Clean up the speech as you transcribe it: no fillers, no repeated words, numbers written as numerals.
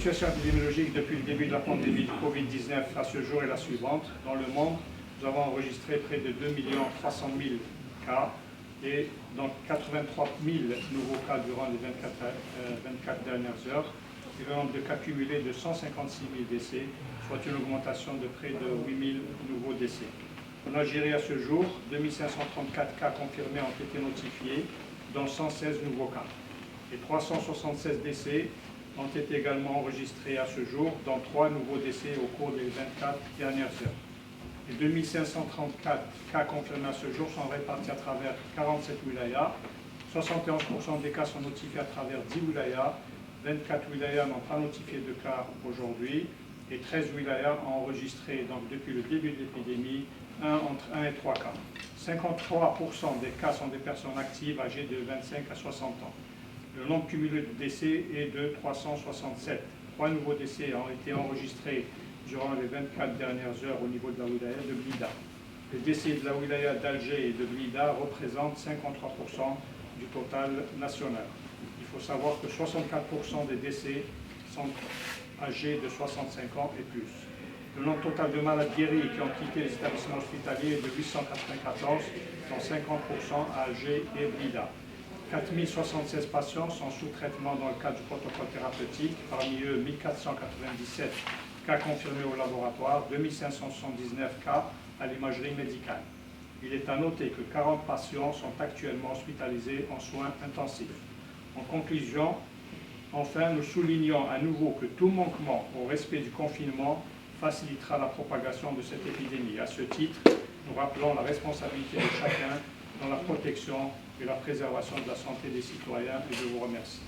La situation épidémiologique depuis le début de la pandémie de Covid-19 à ce jour est la suivante. Dans le monde, nous avons enregistré près de 2 300 000 cas et donc 83 000 nouveaux cas durant les 24 dernières heures. Et un nombre de cas cumulés de 156 000 décès, soit une augmentation de près de 8 000 nouveaux décès. En Algérie, à ce jour, 2534 cas confirmés ont été notifiés, dont 116 nouveaux cas. Et 376 décès ont été également enregistrés à ce jour, dont 3 nouveaux décès au cours des 24 dernières heures. Les 2534 cas confirmés à ce jour sont répartis à travers 47 wilayas. 71% des cas sont notifiés à travers 10 wilayas. 24 wilayas n'ont pas notifié de cas aujourd'hui et 13 wilayas ont enregistré donc, depuis le début de l'épidémie entre 1 et 3 cas. 53% des cas sont des personnes actives âgées de 25 à 60 ans. Le nombre cumulé de décès est de 367. 3 nouveaux décès ont été enregistrés durant les 24 dernières heures au niveau de la wilaya de Blida. Les décès de la wilaya d'Alger et de Blida représentent 53% du total national. Il faut savoir que 64% des décès sont âgés de 65 ans et plus. Le nombre total de malades guéris qui ont quitté les établissements hospitaliers est de 894, dont 50% à Alger et Blida. 4076 patients sont sous traitement dans le cadre du protocole thérapeutique, parmi eux 1497 cas confirmés au laboratoire, 2579 cas à l'imagerie médicale. Il est à noter que 40 patients sont actuellement hospitalisés en soins intensifs. En conclusion, enfin, nous soulignons à nouveau que tout manquement au respect du confinement facilitera la propagation de cette épidémie. À ce titre, nous rappelons la responsabilité de chacun dans la protection et la préservation de la santé des citoyens et je vous remercie.